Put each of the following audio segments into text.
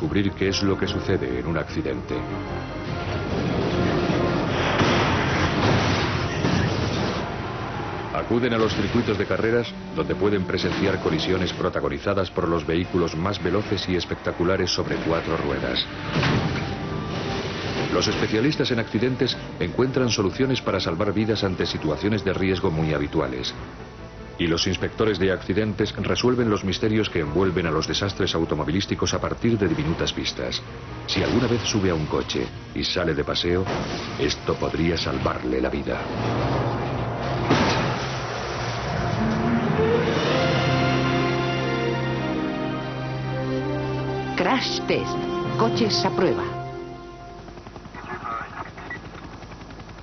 descubrir qué es lo que sucede en un accidente. Acuden a los circuitos de carreras, donde pueden presenciar colisiones protagonizadas por los vehículos más veloces y espectaculares sobre 4 ruedas. Los especialistas en accidentes encuentran soluciones para salvar vidas ante situaciones de riesgo muy habituales. Y los inspectores de accidentes resuelven los misterios que envuelven a los desastres automovilísticos a partir de diminutas pistas. Si alguna vez sube a un coche y sale de paseo, esto podría salvarle la vida. Crash Test. Coches a prueba.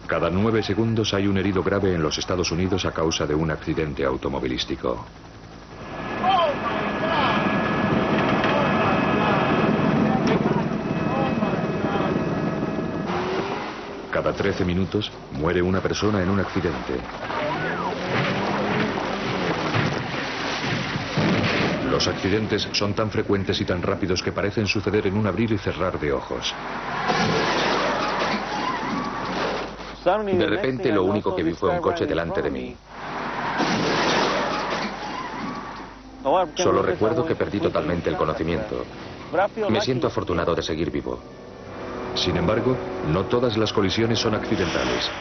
Cada 9 segundos hay un herido grave en los Estados Unidos a causa de un accidente automovilístico. Cada 13 minutos muere una persona en un accidente. Los accidentes son tan frecuentes y tan rápidos que parecen suceder en un abrir y cerrar de ojos. De repente lo único que vi fue un coche delante de mí. Solo recuerdo que perdí totalmente el conocimiento. Me siento afortunado de seguir vivo. Sin embargo, no todas las colisiones son accidentales.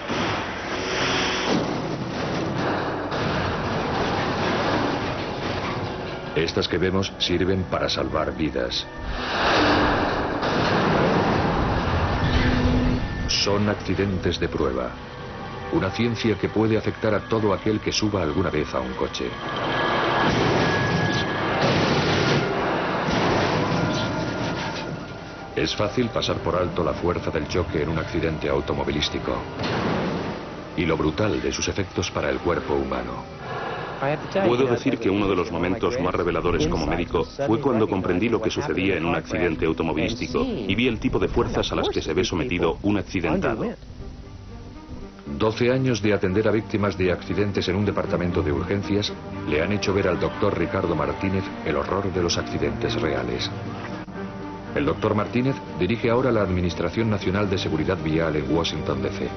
Estas que vemos sirven para salvar vidas. Son accidentes de prueba. Una ciencia que puede afectar a todo aquel que suba alguna vez a un coche. Es fácil pasar por alto la fuerza del choque en un accidente automovilístico y lo brutal de sus efectos para el cuerpo humano. Puedo decir que uno de los momentos más reveladores como médico fue cuando comprendí lo que sucedía en un accidente automovilístico y vi el tipo de fuerzas a las que se ve sometido un accidentado. 12 años de atender a víctimas de accidentes en un departamento de urgencias le han hecho ver al doctor Ricardo Martínez el horror de los accidentes reales. El doctor Martínez dirige ahora la Administración Nacional de Seguridad Vial en Washington, D.C.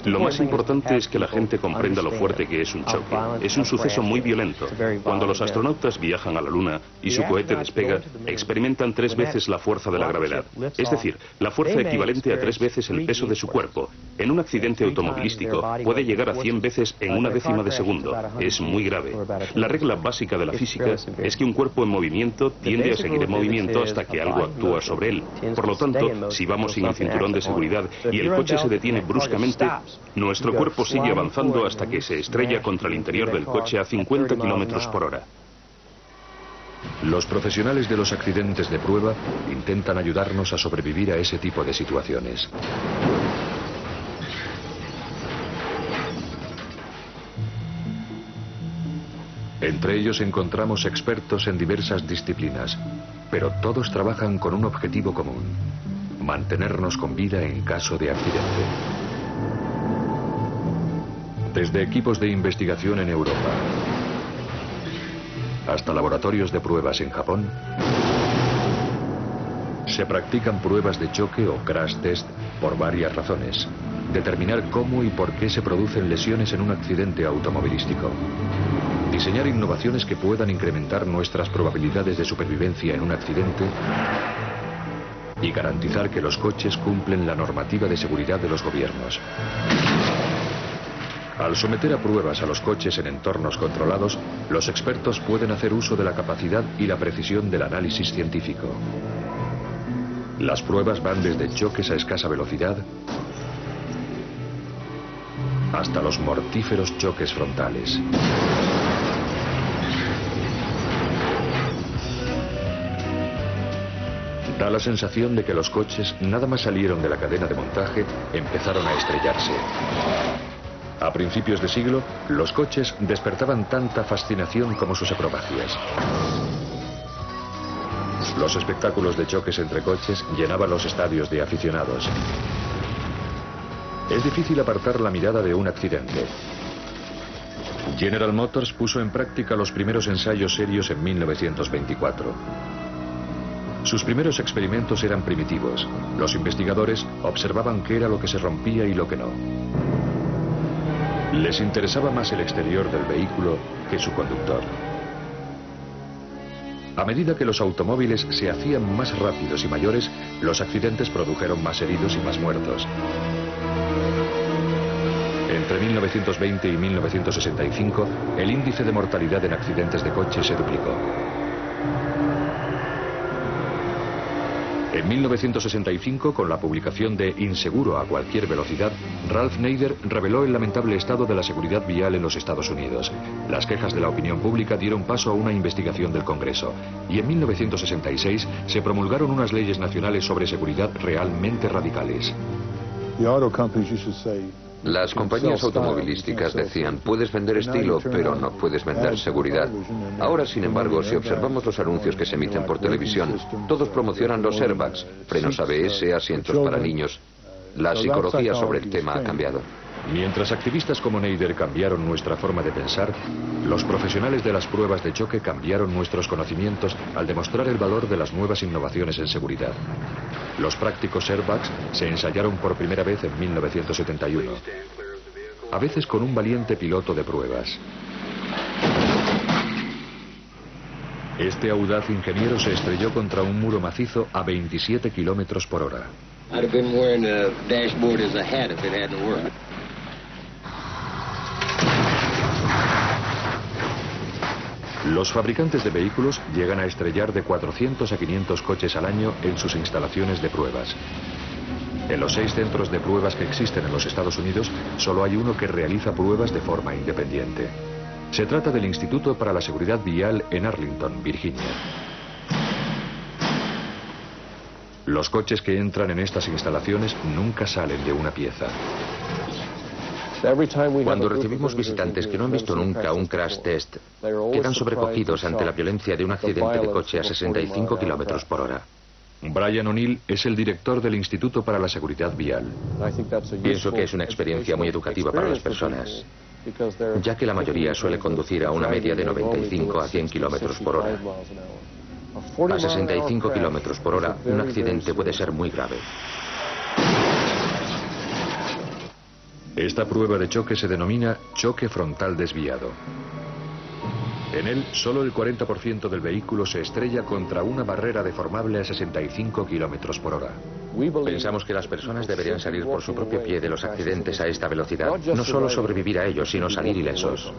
Lo más importante es que la gente comprenda lo fuerte que es un choque. Es un suceso muy violento. Cuando los astronautas viajan a la Luna y su cohete despega, experimentan 3 veces la fuerza de la gravedad. Es decir, la fuerza equivalente a 3 veces el peso de su cuerpo. En un accidente automovilístico puede llegar a 100 veces en 1/10 de segundo. Es muy grave. La regla básica de la física es que un cuerpo en movimiento tiende a seguir en movimiento hasta que algo actúa sobre él. Por lo tanto, si vamos sin el cinturón de seguridad y el coche se detiene bruscamente, nuestro cuerpo sigue avanzando hasta que se estrella contra el interior del coche a 50 kilómetros por hora. Los profesionales de los accidentes de prueba intentan ayudarnos a sobrevivir a ese tipo de situaciones. Entre ellos encontramos expertos en diversas disciplinas, pero todos trabajan con un objetivo común: mantenernos con vida en caso de accidente. Desde equipos de investigación en Europa hasta laboratorios de pruebas en Japón, se practican pruebas de choque o crash test por varias razones. Determinar cómo y por qué se producen lesiones en un accidente automovilístico. Diseñar innovaciones que puedan incrementar nuestras probabilidades de supervivencia en un accidente. Y garantizar que los coches cumplen la normativa de seguridad de los gobiernos. Al someter a pruebas a los coches en entornos controlados, los expertos pueden hacer uso de la capacidad y la precisión del análisis científico. Las pruebas van desde choques a escasa velocidad hasta los mortíferos choques frontales. Da la sensación de que los coches, nada más salieron de la cadena de montaje, empezaron a estrellarse. A principios de siglo, los coches despertaban tanta fascinación como sus acrobacias. Los espectáculos de choques entre coches llenaban los estadios de aficionados. Es difícil apartar la mirada de un accidente. General Motors puso en práctica los primeros ensayos serios en 1924. Sus primeros experimentos eran primitivos. Los investigadores observaban qué era lo que se rompía y lo que no. Les interesaba más el exterior del vehículo que su conductor. A medida que los automóviles se hacían más rápidos y mayores, los accidentes produjeron más heridos y más muertos. Entre 1920 y 1965, el índice de mortalidad en accidentes de coche se duplicó. En 1965, con la publicación de Inseguro a cualquier velocidad, Ralph Nader reveló el lamentable estado de la seguridad vial en los Estados Unidos. Las quejas de la opinión pública dieron paso a una investigación del Congreso. Y en 1966 se promulgaron unas leyes nacionales sobre seguridad realmente radicales. Las compañías automovilísticas decían, puedes vender estilo, pero no puedes vender seguridad. Ahora, sin embargo, si observamos los anuncios que se emiten por televisión, todos promocionan los airbags, frenos ABS, asientos para niños. La psicología sobre el tema ha cambiado. Mientras activistas como Nader cambiaron nuestra forma de pensar, los profesionales de las pruebas de choque cambiaron nuestros conocimientos al demostrar el valor de las nuevas innovaciones en seguridad. Los prácticos airbags se ensayaron por primera vez en 1971, a veces con un valiente piloto de pruebas. Este audaz ingeniero se estrelló contra un muro macizo a 27 kilómetros por hora. Los fabricantes de vehículos llegan a estrellar de 400 a 500 coches al año en sus instalaciones de pruebas. En los 6 centros de pruebas que existen en los Estados Unidos, solo hay uno que realiza pruebas de forma independiente. Se trata del Instituto para la Seguridad Vial en Arlington, Virginia. Los coches que entran en estas instalaciones nunca salen de una pieza. Cuando recibimos visitantes que no han visto nunca un crash test, quedan sobrecogidos ante la violencia de un accidente de coche a 65 kilómetros por hora. Brian O'Neill es el director del Instituto para la Seguridad Vial. Pienso que es una experiencia muy educativa para las personas, ya que la mayoría suele conducir a una media de 95 a 100 kilómetros por hora. A 65 kilómetros por hora, un accidente puede ser muy grave. Esta prueba de choque se denomina choque frontal desviado. En él, solo el 40% del vehículo se estrella contra una barrera deformable a 65 kilómetros por hora. Pensamos que las personas deberían salir por su propio pie de los accidentes a esta velocidad. No solo sobrevivir a ellos, sino salir ilesos.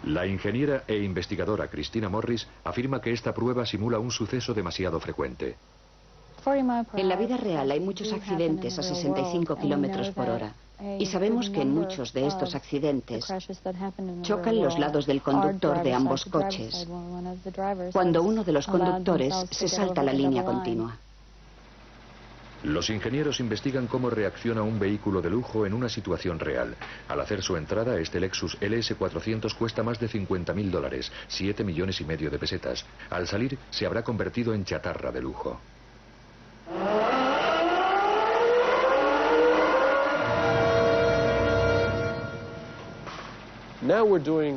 La ingeniera e investigadora Christina Morris afirma que esta prueba simula un suceso demasiado frecuente. En la vida real hay muchos accidentes a 65 kilómetros por hora. Y sabemos que en muchos de estos accidentes chocan los lados del conductor de ambos coches, cuando uno de los conductores se salta la línea continua. Los ingenieros investigan cómo reacciona un vehículo de lujo en una situación real. Al hacer su entrada, este Lexus LS400 cuesta más de $50.000, 7,5 millones de pesetas. Al salir, se habrá convertido en chatarra de lujo.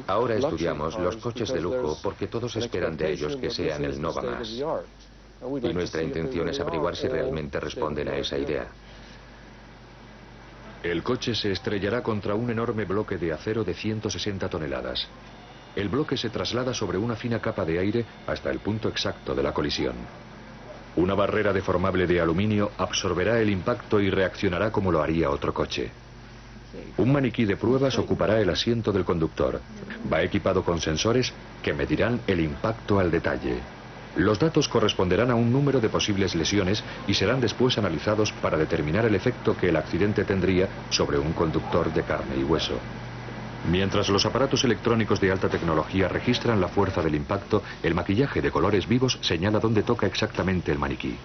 Ahora estudiamos los coches de lujo porque todos esperan de ellos que sean el no va más. Y nuestra intención es averiguar si realmente responden a esa idea. El coche se estrellará contra un enorme bloque de acero de 160 toneladas. El bloque se traslada sobre una fina capa de aire hasta el punto exacto de la colisión. Una barrera deformable de aluminio absorberá el impacto y reaccionará como lo haría otro coche. Un maniquí de pruebas ocupará el asiento del conductor. Va equipado con sensores que medirán el impacto al detalle. Los datos corresponderán a un número de posibles lesiones y serán después analizados para determinar el efecto que el accidente tendría sobre un conductor de carne y hueso. Mientras los aparatos electrónicos de alta tecnología registran la fuerza del impacto, el maquillaje de colores vivos señala dónde toca exactamente el maniquí.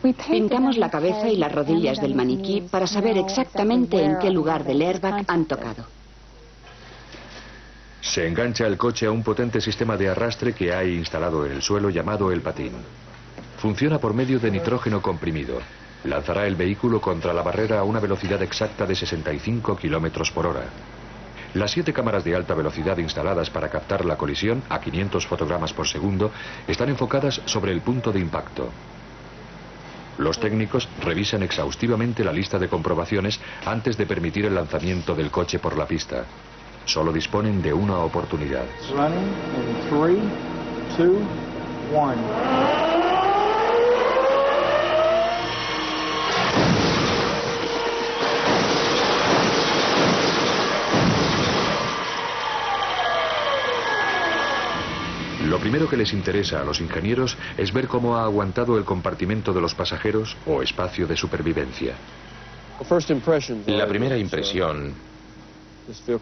Pintamos la cabeza y las rodillas del maniquí para saber exactamente en qué lugar del airbag han tocado. Se engancha el coche a un potente sistema de arrastre que hay instalado en el suelo llamado el patín. Funciona por medio de nitrógeno comprimido. Lanzará el vehículo contra la barrera a una velocidad exacta de 65 kilómetros por hora. Las 7 cámaras de alta velocidad instaladas para captar la colisión a 500 fotogramas por segundo están enfocadas sobre el punto de impacto. Los técnicos revisan exhaustivamente la lista de comprobaciones antes de permitir el lanzamiento del coche por la pista. Solo disponen de una oportunidad. Lo primero que les interesa a los ingenieros es ver cómo ha aguantado el compartimento de los pasajeros o espacio de supervivencia. La primera impresión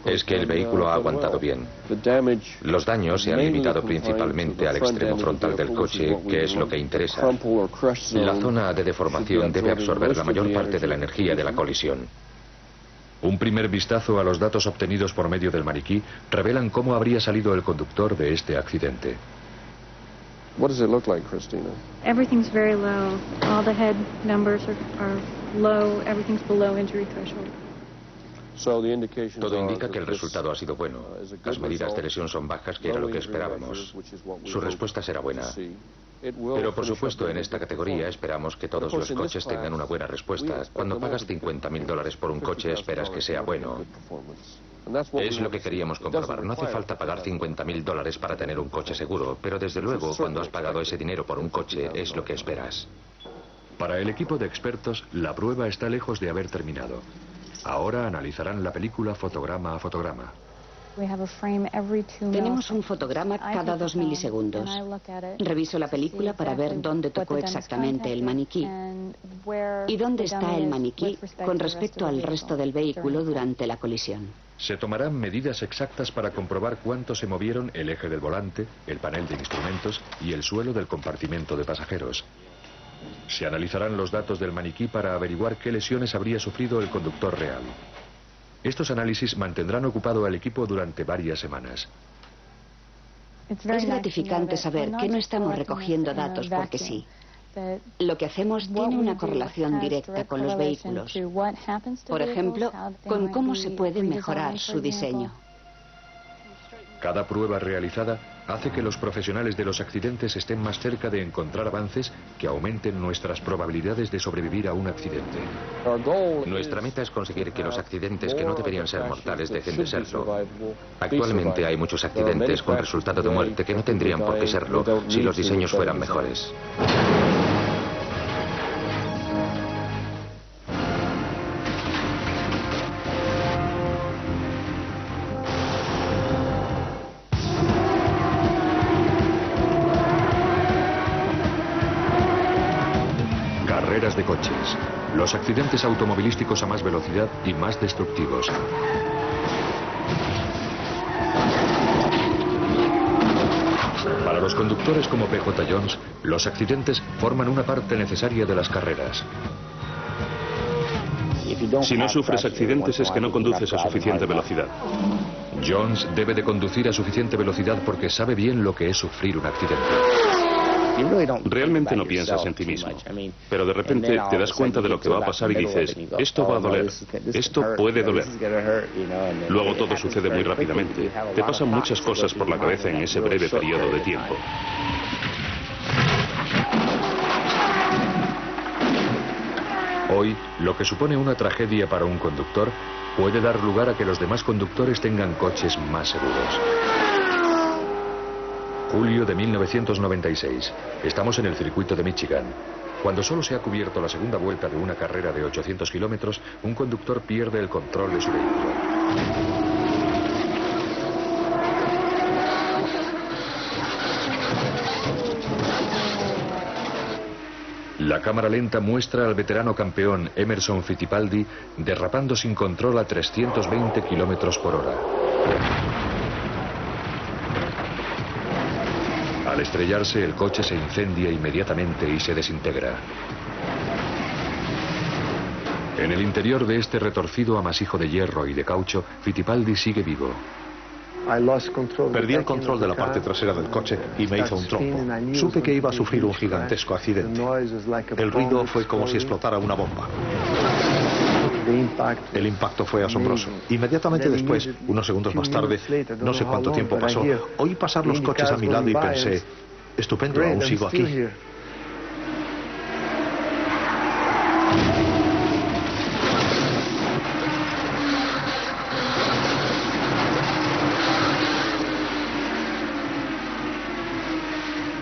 es que el vehículo ha aguantado bien. Los daños se han limitado principalmente al extremo frontal del coche, que es lo que interesa. La zona de deformación debe absorber la mayor parte de la energía de la colisión. Un primer vistazo a los datos obtenidos por medio del maniquí revelan cómo habría salido el conductor de este accidente. What does it look like, Christina? Everything's very low. All the head numbers are low. Everything's below injury threshold. Todo indica que el resultado ha sido bueno. Las medidas de lesión son bajas, que era lo que esperábamos. Su respuesta será buena. Pero por supuesto en esta categoría esperamos que todos los coches tengan una buena respuesta. Cuando pagas $50.000 por un coche esperas que sea bueno. Es lo que queríamos comprobar. No hace falta pagar $50.000 para tener un coche seguro, pero desde luego cuando has pagado ese dinero por un coche es lo que esperas. Para el equipo de expertos, la prueba está lejos de haber terminado. Ahora analizarán la película fotograma a fotograma. Tenemos un fotograma cada 2 milisegundos. Reviso la película para ver dónde tocó exactamente el maniquí y dónde está el maniquí con respecto al resto del vehículo durante la colisión. Se tomarán medidas exactas para comprobar cuánto se movieron el eje del volante, el panel de instrumentos y el suelo del compartimento de pasajeros. Se analizarán los datos del maniquí para averiguar qué lesiones habría sufrido el conductor real. Estos análisis mantendrán ocupado al equipo durante varias semanas. Es gratificante saber que no estamos recogiendo datos porque sí. Lo que hacemos tiene una correlación directa con los vehículos. Por ejemplo, con cómo se puede mejorar su diseño. Cada prueba realizada hace que los profesionales de los accidentes estén más cerca de encontrar avances que aumenten nuestras probabilidades de sobrevivir a un accidente. Nuestra meta es conseguir que los accidentes que no deberían ser mortales dejen de serlo. Actualmente hay muchos accidentes con resultado de muerte que no tendrían por qué serlo si los diseños fueran mejores. Carreras de coches. Los accidentes automovilísticos a más velocidad y más destructivos. Para los conductores como PJ Jones, los accidentes forman una parte necesaria de las carreras. Si no sufres accidentes es que no conduces a suficiente velocidad. Jones debe de conducir a suficiente velocidad porque sabe bien lo que es sufrir un accidente. Realmente no piensas en ti mismo, pero de repente te das cuenta de lo que va a pasar y dices, esto va a doler, esto puede doler. Luego todo sucede muy rápidamente. Te pasan muchas cosas por la cabeza en ese breve periodo de tiempo. Hoy, lo que supone una tragedia para un conductor puede dar lugar a que los demás conductores tengan coches más seguros. Julio de 1996. Estamos en el circuito de Michigan. Cuando solo se ha cubierto la segunda vuelta de una carrera de 800 kilómetros, un conductor pierde el control de su vehículo. La cámara lenta muestra al veterano campeón Emerson Fittipaldi derrapando sin control a 320 kilómetros por hora. Al estrellarse, el coche se incendia inmediatamente y se desintegra. En el interior de este retorcido amasijo de hierro y de caucho, Fittipaldi sigue vivo. Perdí el control de la parte trasera del coche y me hizo un trompo. Supe que iba a sufrir un gigantesco accidente. El ruido fue como si explotara una bomba. El impacto fue asombroso. Inmediatamente después, unos segundos más tarde, no sé cuánto tiempo pasó, oí pasar los coches a mi lado y pensé, estupendo, aún sigo aquí.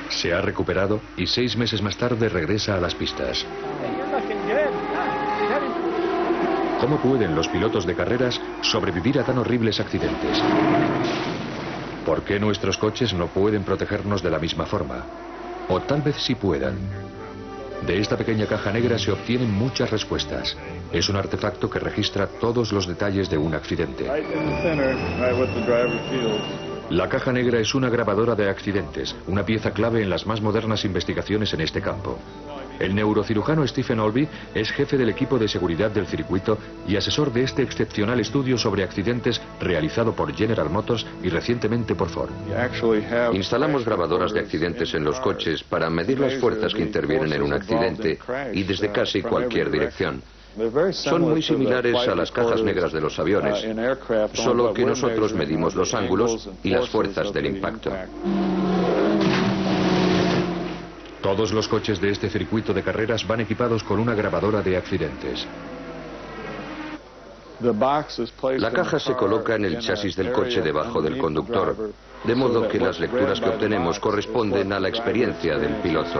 Se ha recuperado y 6 meses más tarde regresa a las pistas. ¿Cómo pueden los pilotos de carreras sobrevivir a tan horribles accidentes? ¿Por qué nuestros coches no pueden protegernos de la misma forma? O tal vez sí puedan. De esta pequeña caja negra se obtienen muchas respuestas. Es un artefacto que registra todos los detalles de un accidente. La caja negra es una grabadora de accidentes, una pieza clave en las más modernas investigaciones en este campo. El neurocirujano Stephen Olby es jefe del equipo de seguridad del circuito y asesor de este excepcional estudio sobre accidentes realizado por General Motors y recientemente por Ford. Instalamos grabadoras de accidentes en los coches para medir las fuerzas que intervienen en un accidente y desde casi cualquier dirección. Son muy similares a las cajas negras de los aviones, solo que nosotros medimos los ángulos y las fuerzas del impacto. Todos los coches de este circuito de carreras van equipados con una grabadora de accidentes. La caja se coloca en el chasis del coche debajo del conductor, de modo que las lecturas que obtenemos corresponden a la experiencia del piloto.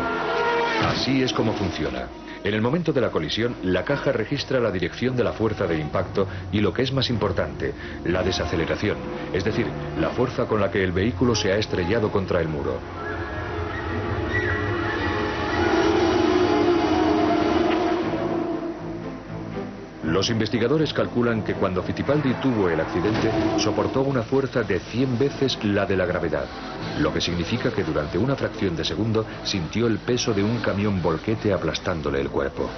Así es como funciona. En el momento de la colisión, la caja registra la dirección de la fuerza de impacto y, lo que es más importante, la desaceleración, es decir, la fuerza con la que el vehículo se ha estrellado contra el muro. Los investigadores calculan que cuando Fittipaldi tuvo el accidente, soportó una fuerza de 100 veces la de la gravedad, lo que significa que durante una fracción de segundo sintió el peso de un camión volquete aplastándole el cuerpo.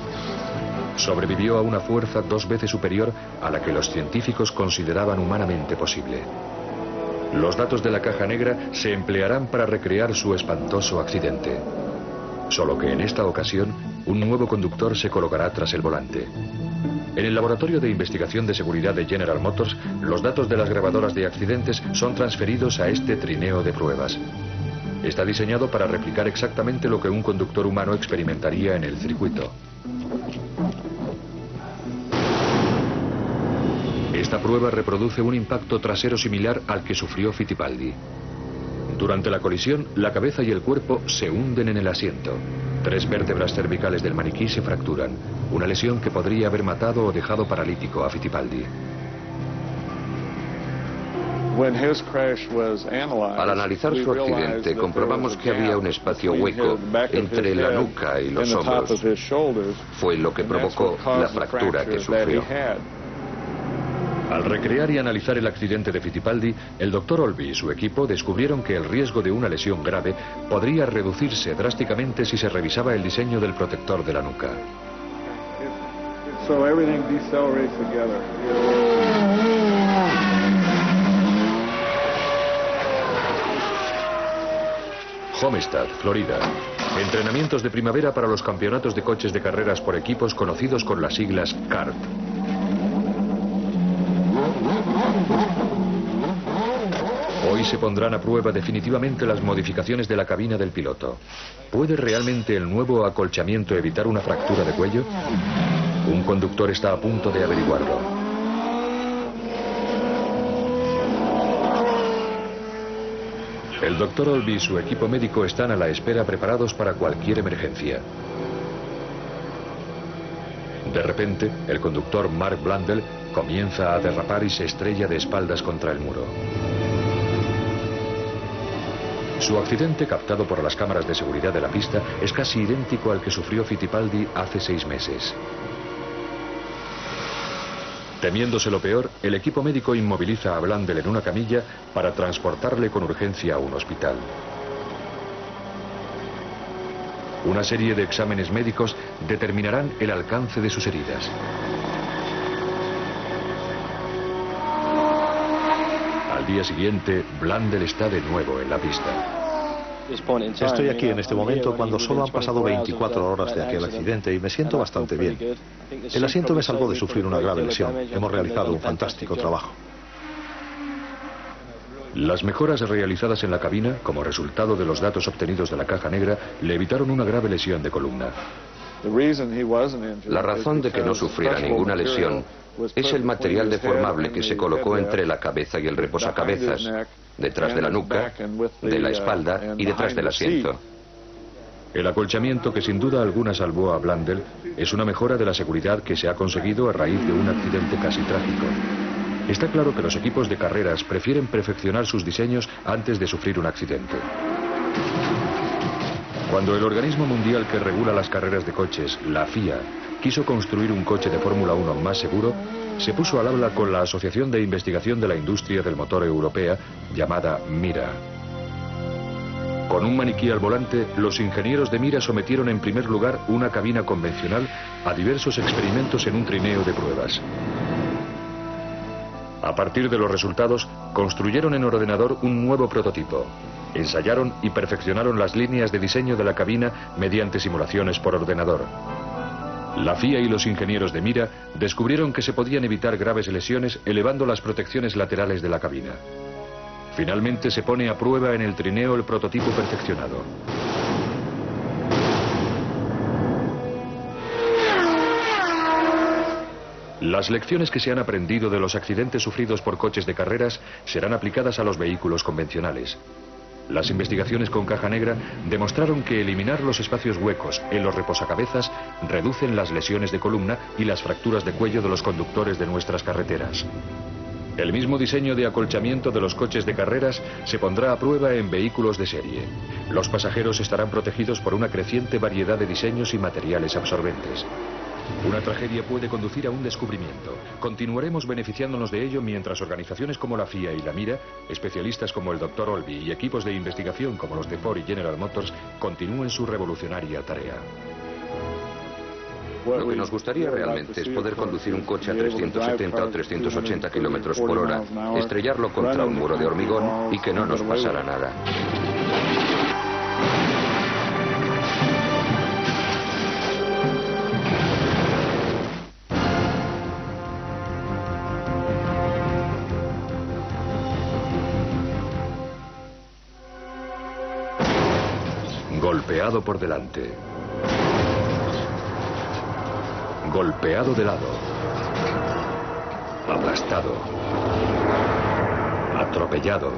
Sobrevivió a una fuerza 2 veces superior a la que los científicos consideraban humanamente posible. Los datos de la caja negra se emplearán para recrear su espantoso accidente. Solo que en esta ocasión, un nuevo conductor se colocará tras el volante. En el laboratorio de investigación de seguridad de General Motors, los datos de las grabadoras de accidentes son transferidos a este trineo de pruebas. Está diseñado para replicar exactamente lo que un conductor humano experimentaría en el circuito. Esta prueba reproduce un impacto trasero similar al que sufrió Fittipaldi. Durante la colisión, la cabeza y el cuerpo se hunden en el asiento. 3 vértebras cervicales del maniquí se fracturan, una lesión que podría haber matado o dejado paralítico a Fittipaldi. Al analizar su accidente, comprobamos que había un espacio hueco entre la nuca y los hombros. Fue lo que provocó la fractura que sufrió. Al recrear y analizar el accidente de Fittipaldi, el Dr. Olby y su equipo descubrieron que el riesgo de una lesión grave podría reducirse drásticamente si se revisaba el diseño del protector de la nuca. Homestead, Florida. Entrenamientos de primavera para los campeonatos de coches de carreras por equipos conocidos con las siglas CART. Hoy se pondrán a prueba definitivamente las modificaciones de la cabina del piloto. ¿Puede realmente el nuevo acolchamiento evitar una fractura de cuello? Un conductor está a punto de averiguarlo. El Dr. Olby y su equipo médico están a la espera, preparados para cualquier emergencia. De repente, el conductor Mark Blundell comienza a derrapar y se estrella de espaldas contra el muro. Su accidente, captado por las cámaras de seguridad de la pista, es casi idéntico al que sufrió Fittipaldi hace 6 meses. Temiéndose lo peor, el equipo médico inmoviliza a Blundell en una camilla para transportarle con urgencia a un hospital. Una serie de exámenes médicos determinarán el alcance de sus heridas. Al día siguiente, Blundell está de nuevo en la pista. Estoy aquí en este momento cuando solo han pasado 24 horas de aquel accidente y me siento bastante bien. El asiento me salvó de sufrir una grave lesión. Hemos realizado un fantástico trabajo. Las mejoras realizadas en la cabina, como resultado de los datos obtenidos de la caja negra, le evitaron una grave lesión de columna. La razón de que no sufriera ninguna lesión es el material deformable que se colocó entre la cabeza y el reposacabezas, detrás de la nuca, de la espalda y detrás del asiento. El acolchamiento que sin duda alguna salvó a Blundell es una mejora de la seguridad que se ha conseguido a raíz de un accidente casi trágico. Está claro que los equipos de carreras prefieren perfeccionar sus diseños antes de sufrir un accidente. Cuando el organismo mundial que regula las carreras de coches, la FIA, quiso construir un coche de Fórmula 1 más seguro, se puso al habla con la Asociación de Investigación de la Industria del Motor Europea, llamada MIRA. Con un maniquí al volante, los ingenieros de MIRA sometieron en primer lugar una cabina convencional a diversos experimentos en un trineo de pruebas. A partir de los resultados, construyeron en ordenador un nuevo prototipo. Ensayaron y perfeccionaron las líneas de diseño de la cabina mediante simulaciones por ordenador. La FIA y los ingenieros de MIRA descubrieron que se podían evitar graves lesiones elevando las protecciones laterales de la cabina. Finalmente se pone a prueba en el trineo el prototipo perfeccionado. Las lecciones que se han aprendido de los accidentes sufridos por coches de carreras serán aplicadas a los vehículos convencionales. Las investigaciones con caja negra demostraron que eliminar los espacios huecos en los reposacabezas reducen las lesiones de columna y las fracturas de cuello de los conductores de nuestras carreteras. El mismo diseño de acolchamiento de los coches de carreras se pondrá a prueba en vehículos de serie. Los pasajeros estarán protegidos por una creciente variedad de diseños y materiales absorbentes. Una tragedia puede conducir a un descubrimiento. Continuaremos beneficiándonos de ello mientras organizaciones como la FIA y la MIRA, especialistas como el Dr. Olby y equipos de investigación como los de Ford y General Motors continúen su revolucionaria tarea. Lo que nos gustaría realmente es poder conducir un coche a 370 o 380 kilómetros por hora, estrellarlo contra un muro de hormigón y que no nos pasara nada. Golpeado por delante. Golpeado de lado. Aplastado. Atropellado.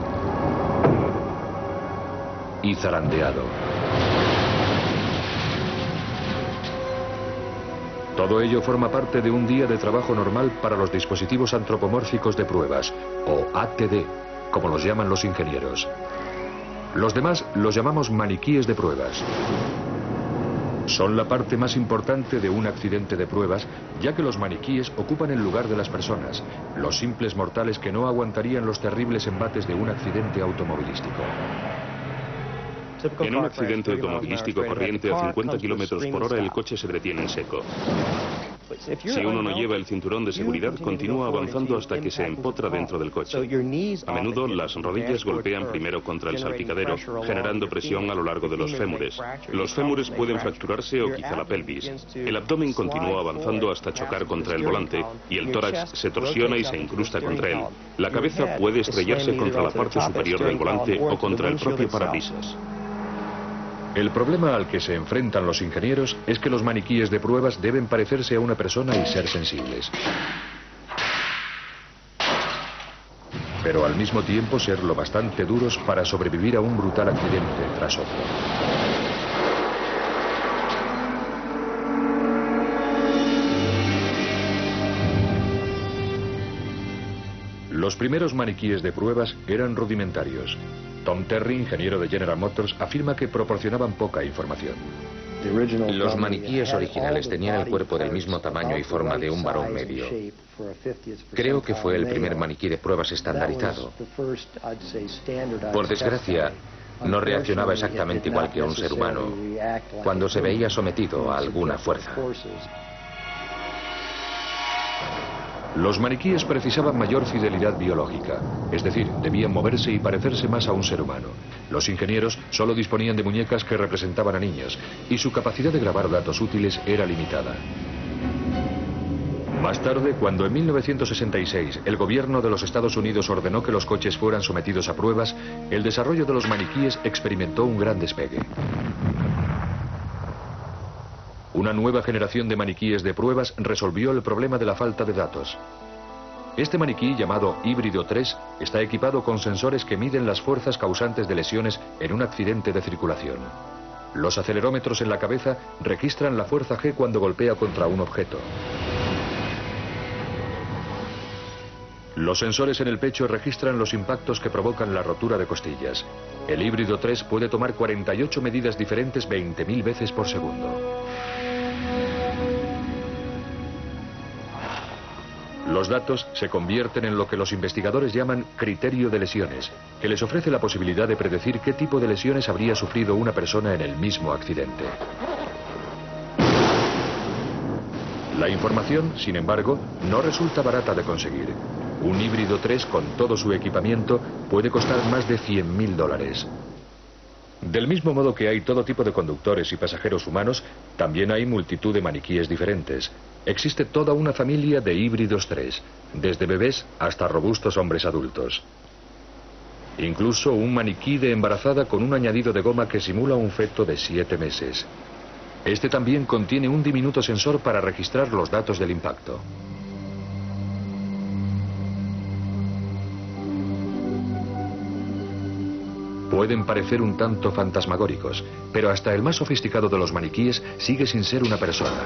Y zarandeado. Todo ello forma parte de un día de trabajo normal para los dispositivos antropomórficos de pruebas, o ATD, como los llaman los ingenieros. Los demás los llamamos maniquíes de pruebas. Son la parte más importante de un accidente de pruebas, ya que los maniquíes ocupan el lugar de las personas, los simples mortales que no aguantarían los terribles embates de un accidente automovilístico. En un accidente automovilístico corriente a 50 kilómetros por hora, el coche se detiene en seco. Si uno no lleva el cinturón de seguridad, continúa avanzando hasta que se empotra dentro del coche. A menudo las rodillas golpean primero contra el salpicadero, generando presión a lo largo de los fémures. Los fémures pueden fracturarse o quizá la pelvis. El abdomen continúa avanzando hasta chocar contra el volante y el tórax se torsiona y se incrusta contra él. La cabeza puede estrellarse contra la parte superior del volante o contra el propio parabrisas. El problema al que se enfrentan los ingenieros es que los maniquíes de pruebas deben parecerse a una persona y ser sensibles. Pero al mismo tiempo ser lo bastante duros para sobrevivir a un brutal accidente tras otro. Los primeros maniquíes de pruebas eran rudimentarios. Tom Terry, ingeniero de General Motors, afirma que proporcionaban poca información. Los maniquíes originales tenían el cuerpo del mismo tamaño y forma de un varón medio. Creo que fue el primer maniquí de pruebas estandarizado. Por desgracia, no reaccionaba exactamente igual que un ser humano cuando se veía sometido a alguna fuerza. Los maniquíes precisaban mayor fidelidad biológica, es decir, debían moverse y parecerse más a un ser humano. Los ingenieros solo disponían de muñecas que representaban a niños, y su capacidad de grabar datos útiles era limitada. Más tarde, cuando en 1966 el gobierno de los Estados Unidos ordenó que los coches fueran sometidos a pruebas, el desarrollo de los maniquíes experimentó un gran despegue. Una nueva generación de maniquíes de pruebas resolvió el problema de la falta de datos. Este maniquí, llamado Híbrido 3, está equipado con sensores que miden las fuerzas causantes de lesiones en un accidente de circulación. Los acelerómetros en la cabeza registran la fuerza G cuando golpea contra un objeto. Los sensores en el pecho registran los impactos que provocan la rotura de costillas. El Híbrido 3 puede tomar 48 medidas diferentes 20.000 veces por segundo. Los datos se convierten en lo que los investigadores llaman criterio de lesiones, que les ofrece la posibilidad de predecir qué tipo de lesiones habría sufrido una persona en el mismo accidente. La información, sin embargo, no resulta barata de conseguir. Un Híbrido 3 con todo su equipamiento puede costar más de $100.000. Del mismo modo que hay todo tipo de conductores y pasajeros humanos, también hay multitud de maniquíes diferentes. Existe toda una familia de Híbridos 3, desde bebés hasta robustos hombres adultos. Incluso un maniquí de embarazada con un añadido de goma que simula un feto de 7 meses. Este también contiene un diminuto sensor para registrar los datos del impacto. Pueden parecer un tanto fantasmagóricos, pero hasta el más sofisticado de los maniquíes sigue sin ser una persona.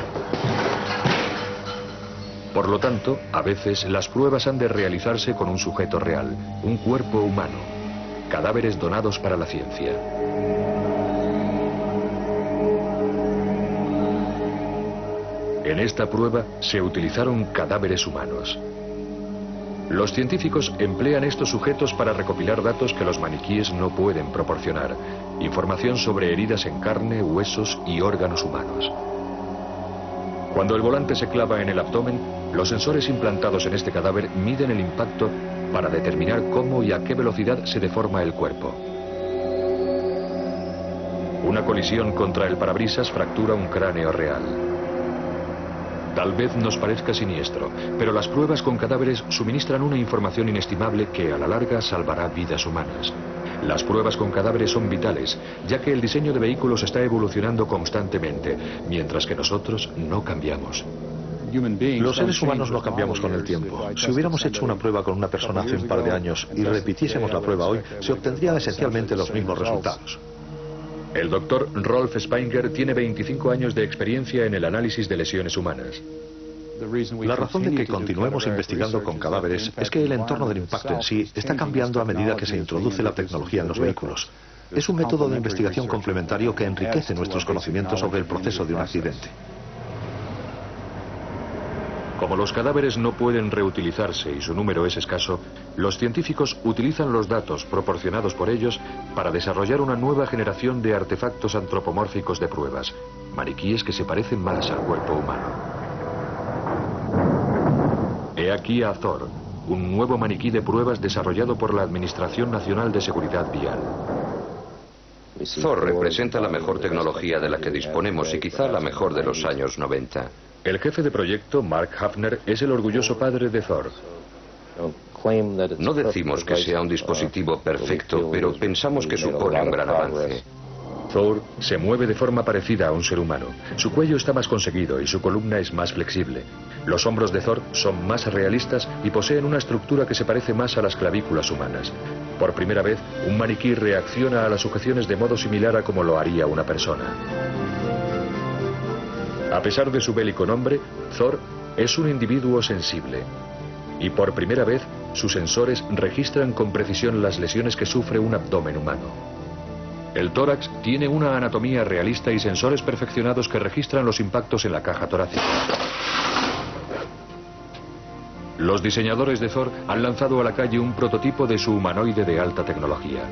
Por lo tanto, a veces las pruebas han de realizarse con un sujeto real, un cuerpo humano, cadáveres donados para la ciencia. En esta prueba se utilizaron cadáveres humanos. Los científicos emplean estos sujetos para recopilar datos que los maniquíes no pueden proporcionar, información sobre heridas en carne, huesos y órganos humanos. Cuando el volante se clava en el abdomen, los sensores implantados en este cadáver miden el impacto para determinar cómo y a qué velocidad se deforma el cuerpo. Una colisión contra el parabrisas fractura un cráneo real. Tal vez nos parezca siniestro, pero las pruebas con cadáveres suministran una información inestimable que a la larga salvará vidas humanas. Las pruebas con cadáveres son vitales, ya que el diseño de vehículos está evolucionando constantemente, mientras que nosotros no cambiamos. Los seres humanos no cambiamos con el tiempo. Si hubiéramos hecho una prueba con una persona hace un par de años y repitiésemos la prueba hoy, se obtendrían esencialmente los mismos resultados. El doctor Rolf Spienger tiene 25 años de experiencia en el análisis de lesiones humanas. La razón de que continuemos investigando con cadáveres es que el entorno del impacto en sí está cambiando a medida que se introduce la tecnología en los vehículos. Es un método de investigación complementario que enriquece nuestros conocimientos sobre el proceso de un accidente. Como los cadáveres no pueden reutilizarse y su número es escaso, los científicos utilizan los datos proporcionados por ellos para desarrollar una nueva generación de artefactos antropomórficos de pruebas, maniquíes que se parecen más al cuerpo humano. He aquí a Thor, un nuevo maniquí de pruebas desarrollado por la Administración Nacional de Seguridad Vial. Thor representa la mejor tecnología de la que disponemos y quizá la mejor de los años 90. El jefe de proyecto, Mark Hafner, es el orgulloso padre de Thor. No decimos que sea un dispositivo perfecto, pero pensamos que supone un gran avance. Thor se mueve de forma parecida a un ser humano. Su cuello está más conseguido y su columna es más flexible. Los hombros de Thor son más realistas y poseen una estructura que se parece más a las clavículas humanas. Por primera vez, un maniquí reacciona a las sujeciones de modo similar a como lo haría una persona. A pesar de su bélico nombre, Thor es un individuo sensible. Y por primera vez, sus sensores registran con precisión las lesiones que sufre un abdomen humano. El tórax tiene una anatomía realista y sensores perfeccionados que registran los impactos en la caja torácica. Los diseñadores de Thor han lanzado a la calle un prototipo de su humanoide de alta tecnología.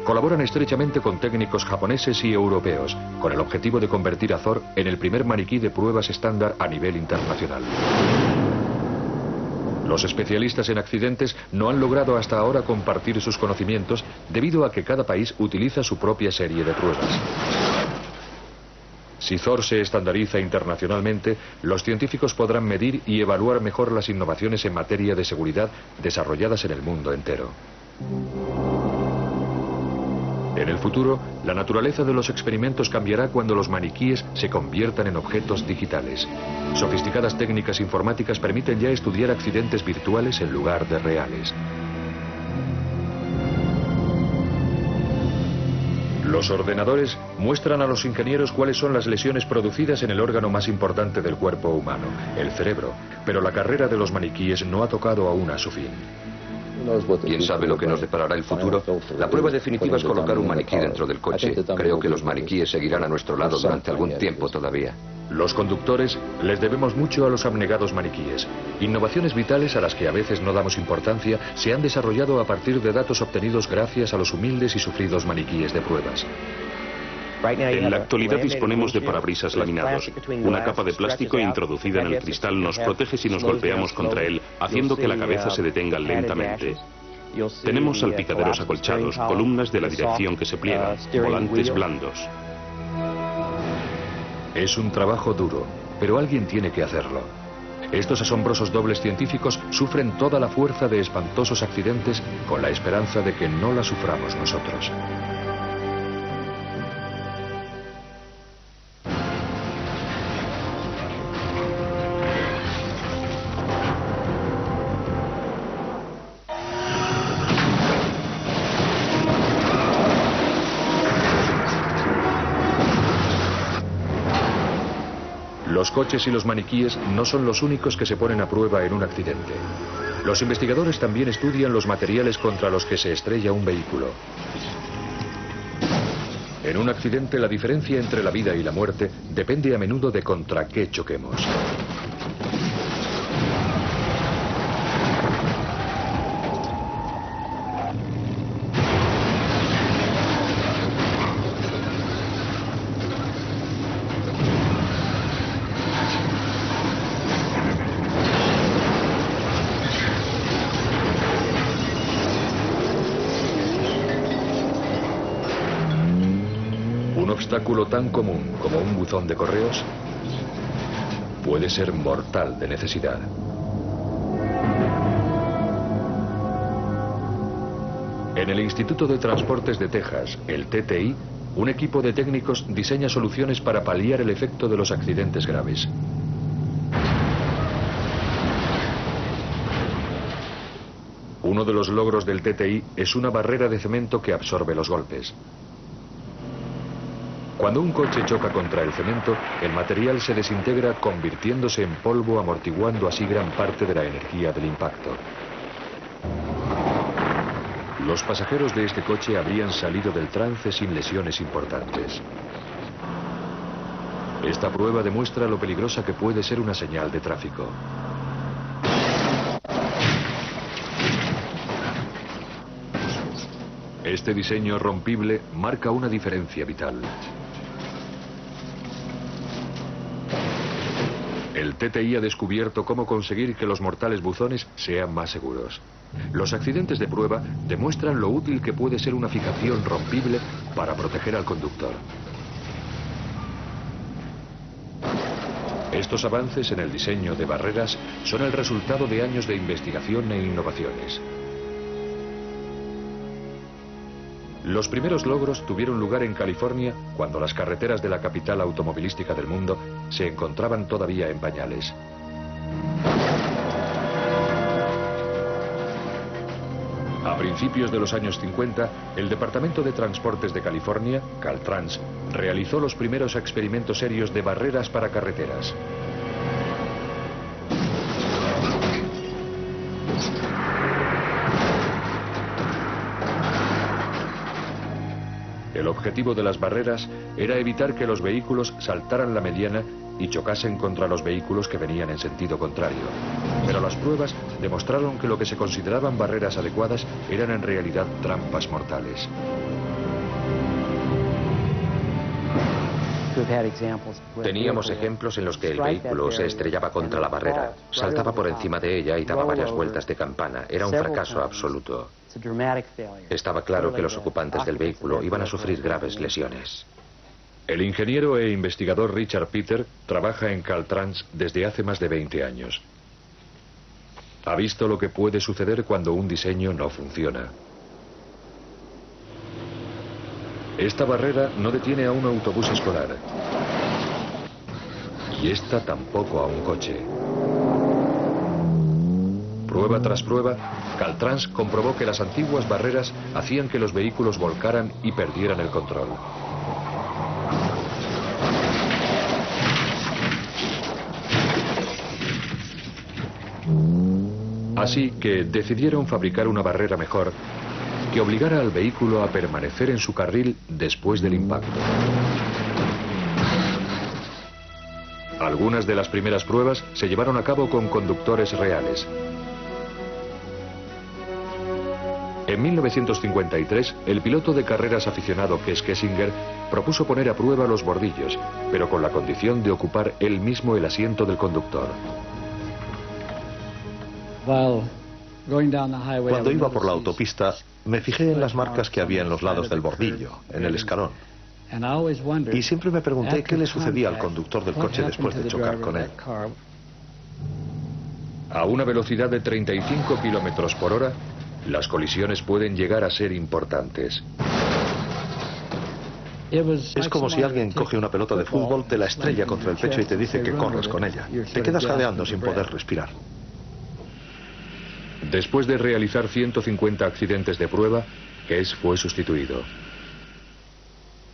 Colaboran estrechamente con técnicos japoneses y europeos, con el objetivo de convertir a Thor en el primer maniquí de pruebas estándar a nivel internacional. Los especialistas en accidentes no han logrado hasta ahora compartir sus conocimientos debido a que cada país utiliza su propia serie de pruebas. Si Thor se estandariza internacionalmente, los científicos podrán medir y evaluar mejor las innovaciones en materia de seguridad desarrolladas en el mundo entero. En el futuro, la naturaleza de los experimentos cambiará cuando los maniquíes se conviertan en objetos digitales. Sofisticadas técnicas informáticas permiten ya estudiar accidentes virtuales en lugar de reales. Los ordenadores muestran a los ingenieros cuáles son las lesiones producidas en el órgano más importante del cuerpo humano, el cerebro, pero la carrera de los maniquíes no ha tocado aún a su fin. ¿Quién sabe lo que nos deparará el futuro? La prueba definitiva es colocar un maniquí dentro del coche. Creo que los maniquíes seguirán a nuestro lado durante algún tiempo todavía. Los conductores les debemos mucho a los abnegados maniquíes. Innovaciones vitales a las que a veces no damos importancia se han desarrollado a partir de datos obtenidos gracias a los humildes y sufridos maniquíes de pruebas. En la actualidad disponemos de parabrisas laminados. Una capa de plástico introducida en el cristal nos protege si nos golpeamos contra él, haciendo que la cabeza se detenga lentamente. Tenemos salpicaderos acolchados, columnas de la dirección que se pliegan, volantes blandos. Es un trabajo duro, pero alguien tiene que hacerlo. Estos asombrosos dobles científicos sufren toda la fuerza de espantosos accidentes con la esperanza de que no la suframos nosotros. Los coches y los maniquíes no son los únicos que se ponen a prueba en un accidente. Los investigadores también estudian los materiales contra los que se estrella un vehículo. En un accidente, la diferencia entre la vida y la muerte depende a menudo de contra qué choquemos. Un obstáculo tan común como un buzón de correos puede ser mortal de necesidad. En el Instituto de Transportes de Texas, el TTI, un equipo de técnicos diseña soluciones para paliar el efecto de los accidentes graves. Uno de los logros del TTI es una barrera de cemento que absorbe los golpes. Cuando un coche choca contra el cemento, el material se desintegra convirtiéndose en polvo, amortiguando así gran parte de la energía del impacto. Los pasajeros de este coche habrían salido del trance sin lesiones importantes. Esta prueba demuestra lo peligrosa que puede ser una señal de tráfico. Este diseño rompible marca una diferencia vital. El TTI ha descubierto cómo conseguir que los mortales buzones sean más seguros. Los accidentes de prueba demuestran lo útil que puede ser una fijación rompible para proteger al conductor. Estos avances en el diseño de barreras son el resultado de años de investigación e innovaciones. Los primeros logros tuvieron lugar en California cuando las carreteras de la capital automovilística del mundo se encontraban todavía en pañales. A principios de los años 50, el Departamento de Transportes de California, Caltrans, realizó los primeros experimentos serios de barreras para carreteras. El objetivo de las barreras era evitar que los vehículos saltaran la mediana y chocasen contra los vehículos que venían en sentido contrario. Pero las pruebas demostraron que lo que se consideraban barreras adecuadas eran en realidad trampas mortales. Teníamos ejemplos en los que el vehículo se estrellaba contra la barrera, saltaba por encima de ella y daba varias vueltas de campana. Era un fracaso absoluto. Estaba claro que los ocupantes del vehículo iban a sufrir graves lesiones. El ingeniero e investigador Richard Peter trabaja en Caltrans desde hace más de 20 años. Ha visto lo que puede suceder cuando un diseño no funciona. Esta barrera no detiene a un autobús escolar. Y esta tampoco a un coche. Prueba tras prueba, Caltrans comprobó que las antiguas barreras hacían que los vehículos volcaran y perdieran el control. Así que decidieron fabricar una barrera mejor que obligara al vehículo a permanecer en su carril después del impacto. Algunas de las primeras pruebas se llevaron a cabo con conductores reales. En 1953, el piloto de carreras aficionado Kes Kessinger propuso poner a prueba los bordillos, pero con la condición de ocupar él mismo el asiento del conductor. Cuando iba por la autopista, me fijé en las marcas que había en los lados del bordillo, en el escalón. Y siempre me pregunté qué le sucedía al conductor del coche después de chocar con él. A una velocidad de 35 kilómetros por hora, las colisiones pueden llegar a ser importantes. Es como si alguien coge una pelota de fútbol, te la estrella contra el pecho y te dice que corras con ella. Te quedas jadeando sin poder respirar. Después de realizar 150 accidentes de prueba, Kes fue sustituido.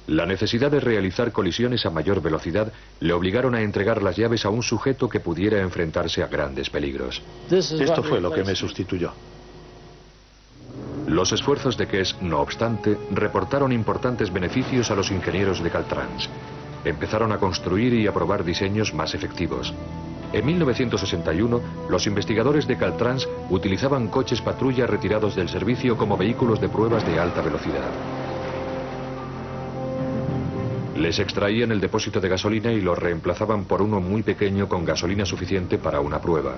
La necesidad de realizar colisiones a mayor velocidad le obligaron a entregar las llaves a un sujeto que pudiera enfrentarse a grandes peligros. Esto fue lo que me sustituyó. Los esfuerzos de Kes, no obstante, reportaron importantes beneficios a los ingenieros de Caltrans. Empezaron a construir y a probar diseños más efectivos. En 1961, los investigadores de Caltrans utilizaban coches patrulla retirados del servicio como vehículos de pruebas de alta velocidad. Les extraían el depósito de gasolina y lo reemplazaban por uno muy pequeño con gasolina suficiente para una prueba.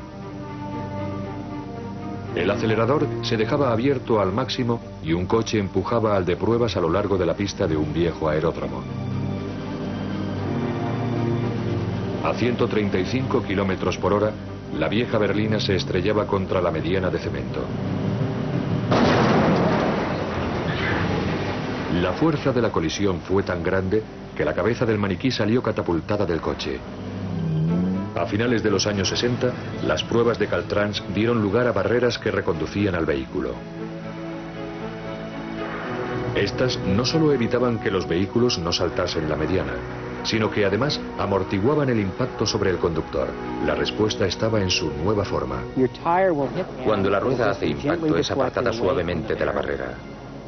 El acelerador se dejaba abierto al máximo y un coche empujaba al de pruebas a lo largo de la pista de un viejo aeródromo. A 135 kilómetros por hora, la vieja berlina se estrellaba contra la mediana de cemento. La fuerza de la colisión fue tan grande que la cabeza del maniquí salió catapultada del coche. A finales de los años 60, las pruebas de Caltrans dieron lugar a barreras que reconducían al vehículo. Estas no solo evitaban que los vehículos no saltasen la mediana, sino que además amortiguaban el impacto sobre el conductor. La respuesta estaba en su nueva forma. Cuando la rueda hace impacto es apartada suavemente de la barrera.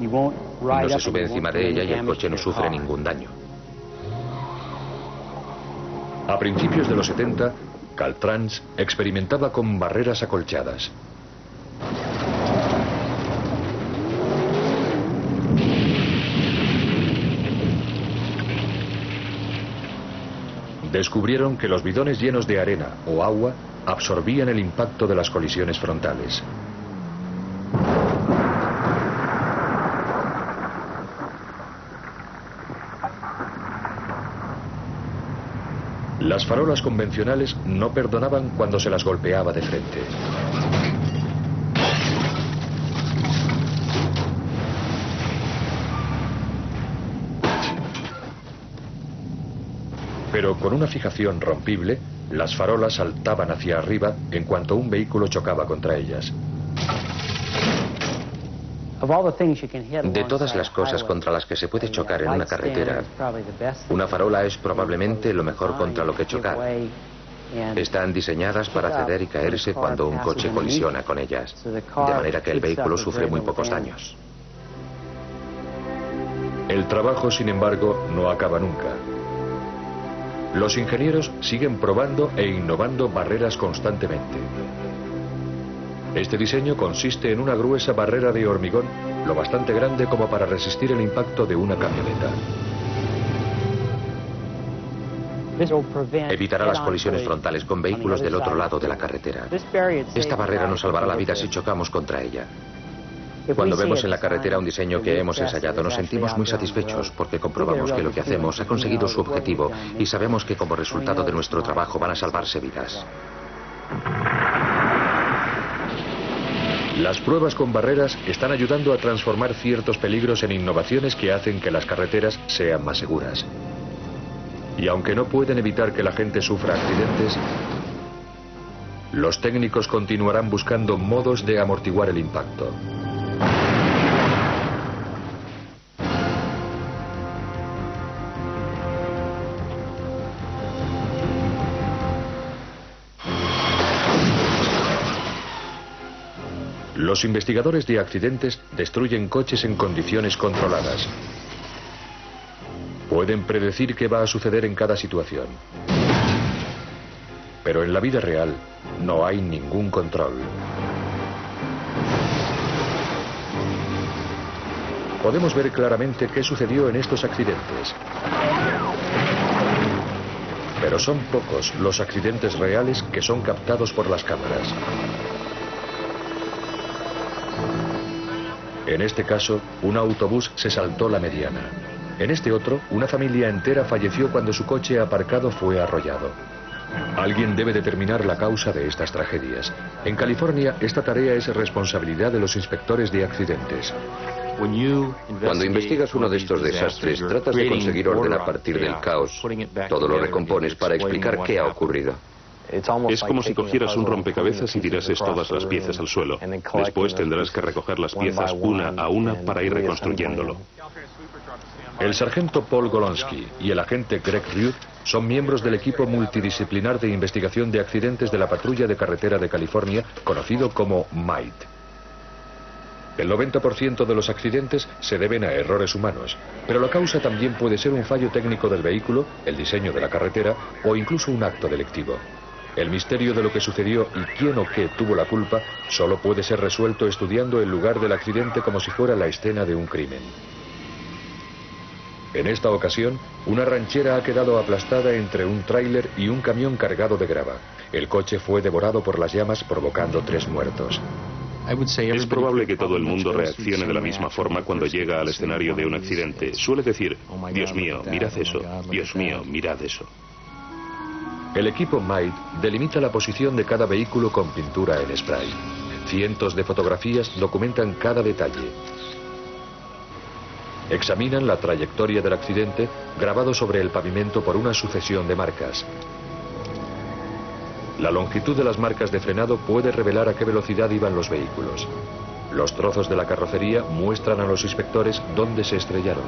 No se sube encima de ella y el coche no sufre ningún daño. A principios de los 70, Caltrans experimentaba con barreras acolchadas. Descubrieron que los bidones llenos de arena o agua absorbían el impacto de las colisiones frontales. Las farolas convencionales no perdonaban cuando se las golpeaba de frente. Pero con una fijación rompible, las farolas saltaban hacia arriba en cuanto un vehículo chocaba contra ellas. De todas las cosas contra las que se puede chocar en una carretera, una farola es probablemente lo mejor contra lo que chocar. Están diseñadas para ceder y caerse cuando un coche colisiona con ellas, de manera que el vehículo sufre muy pocos daños. El trabajo, sin embargo, no acaba nunca. Los ingenieros siguen probando e innovando barreras constantemente. Este diseño consiste en una gruesa barrera de hormigón lo bastante grande como para resistir el impacto de una camioneta. Evitará las colisiones frontales con vehículos del otro lado de la carretera. Esta barrera nos salvará la vida si chocamos contra ella. Cuando vemos en la carretera un diseño que hemos ensayado, nos sentimos muy satisfechos porque comprobamos que lo que hacemos ha conseguido su objetivo y sabemos que como resultado de nuestro trabajo van a salvarse vidas. Las pruebas con barreras están ayudando a transformar ciertos peligros en innovaciones que hacen que las carreteras sean más seguras. Y aunque no pueden evitar que la gente sufra accidentes, los técnicos continuarán buscando modos de amortiguar el impacto. Los investigadores de accidentes destruyen coches en condiciones controladas. Pueden predecir qué va a suceder en cada situación. Pero en la vida real no hay ningún control. Podemos ver claramente qué sucedió en estos accidentes. Pero son pocos los accidentes reales que son captados por las cámaras. En este caso, un autobús se saltó la mediana. En este otro, una familia entera falleció cuando su coche aparcado fue arrollado. Alguien debe determinar la causa de estas tragedias. En California, esta tarea es responsabilidad de los inspectores de accidentes. Cuando investigas uno de estos desastres, tratas de conseguir orden a partir del caos. Todo lo recompones para explicar qué ha ocurrido. Es como si cogieras un rompecabezas y tirases todas las piezas al suelo. Después tendrás que recoger las piezas una a una para ir reconstruyéndolo. El sargento Paul Golonsky y el agente Greg Ruth son miembros del equipo multidisciplinar de investigación de accidentes de la Patrulla de Carretera de California, conocido como MITE. El 90% de los accidentes se deben a errores humanos, pero la causa también puede ser un fallo técnico del vehículo, el diseño de la carretera o incluso un acto delictivo. El misterio de lo que sucedió y quién o qué tuvo la culpa solo puede ser resuelto estudiando el lugar del accidente como si fuera la escena de un crimen. En esta ocasión, una ranchera ha quedado aplastada entre un tráiler y un camión cargado de grava. El coche fue devorado por las llamas, provocando 3 muertos. Es probable que todo el mundo reaccione de la misma forma cuando llega al escenario de un accidente. Suele decir, Dios mío, mirad eso. Dios mío, mirad eso. El equipo MITE delimita la posición de cada vehículo con pintura en spray. Cientos de fotografías documentan cada detalle. Examinan la trayectoria del accidente grabado sobre el pavimento por una sucesión de marcas. La longitud de las marcas de frenado puede revelar a qué velocidad iban los vehículos. Los trozos de la carrocería muestran a los inspectores dónde se estrellaron.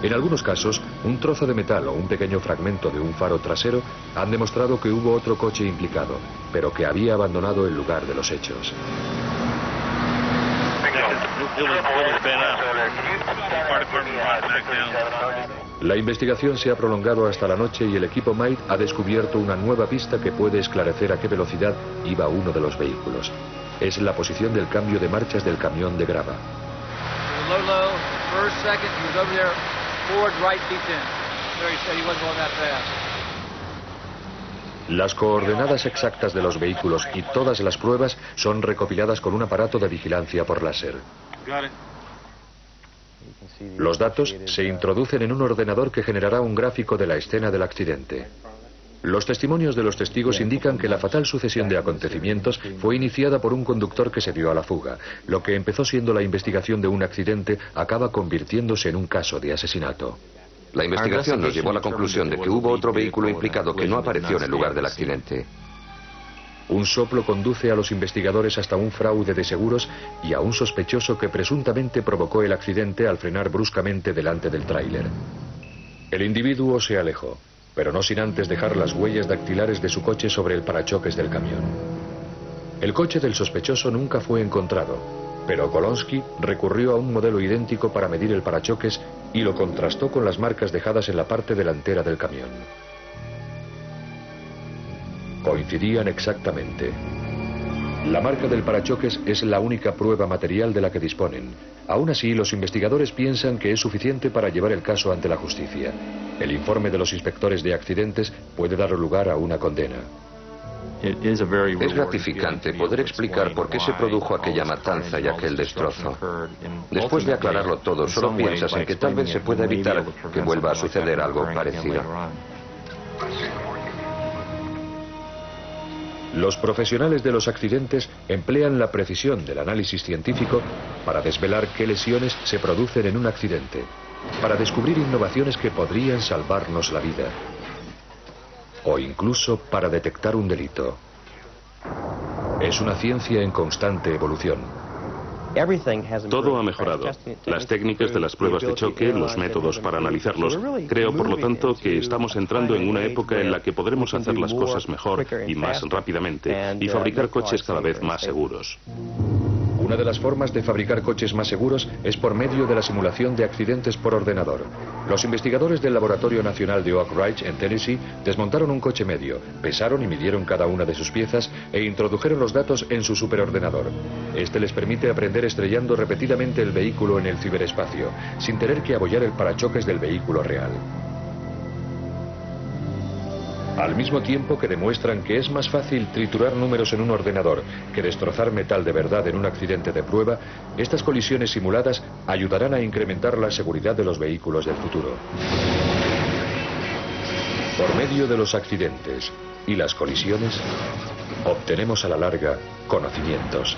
En algunos casos, un trozo de metal o un pequeño fragmento de un faro trasero han demostrado que hubo otro coche implicado, pero que había abandonado el lugar de los hechos. La investigación se ha prolongado hasta la noche y el equipo MITE ha descubierto una nueva pista que puede esclarecer a qué velocidad iba uno de los vehículos. Es la posición del cambio de marchas del camión de grava. Las coordenadas exactas de los vehículos y todas las pruebas son recopiladas con un aparato de vigilancia por láser. Los datos se introducen en un ordenador que generará un gráfico de la escena del accidente. Los testimonios de los testigos indican que la fatal sucesión de acontecimientos fue iniciada por un conductor que se dio a la fuga. Lo que empezó siendo la investigación de un accidente acaba convirtiéndose en un caso de asesinato. La investigación nos llevó a la conclusión de que hubo otro vehículo implicado que no apareció en el lugar del accidente. Un soplo conduce a los investigadores hasta un fraude de seguros y a un sospechoso que presuntamente provocó el accidente al frenar bruscamente delante del tráiler. El individuo se alejó, pero no sin antes dejar las huellas dactilares de su coche sobre el parachoques del camión. El coche del sospechoso nunca fue encontrado, pero Golonsky recurrió a un modelo idéntico para medir el parachoques y lo contrastó con las marcas dejadas en la parte delantera del camión. Coincidían exactamente. La marca del parachoques es la única prueba material de la que disponen. Aún así, los investigadores piensan que es suficiente para llevar el caso ante la justicia. El informe de los inspectores de accidentes puede dar lugar a una condena. Es gratificante poder explicar por qué se produjo aquella matanza y aquel destrozo. Después de aclararlo todo, solo piensas en que tal vez se pueda evitar que vuelva a suceder algo parecido. Los profesionales de los accidentes emplean la precisión del análisis científico para desvelar qué lesiones se producen en un accidente, para descubrir innovaciones que podrían salvarnos la vida, o incluso para detectar un delito. Es una ciencia en constante evolución. Todo ha mejorado. Las técnicas de las pruebas de choque, los métodos para analizarlos. Creo, por lo tanto, que estamos entrando en una época en la que podremos hacer las cosas mejor y más rápidamente y fabricar coches cada vez más seguros. Una de las formas de fabricar coches más seguros es por medio de la simulación de accidentes por ordenador. Los investigadores del Laboratorio Nacional de Oak Ridge, en Tennessee, desmontaron un coche medio, pesaron y midieron cada una de sus piezas e introdujeron los datos en su superordenador. Este les permite aprender estrellando repetidamente el vehículo en el ciberespacio, sin tener que abollar el parachoques del vehículo real. Al mismo tiempo que demuestran que es más fácil triturar números en un ordenador que destrozar metal de verdad en un accidente de prueba, estas colisiones simuladas ayudarán a incrementar la seguridad de los vehículos del futuro. Por medio de los accidentes y las colisiones, obtenemos a la larga conocimientos.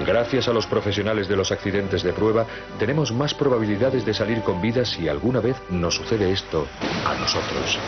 Gracias a los profesionales de los accidentes de prueba, tenemos más probabilidades de salir con vida si alguna vez nos sucede esto a nosotros.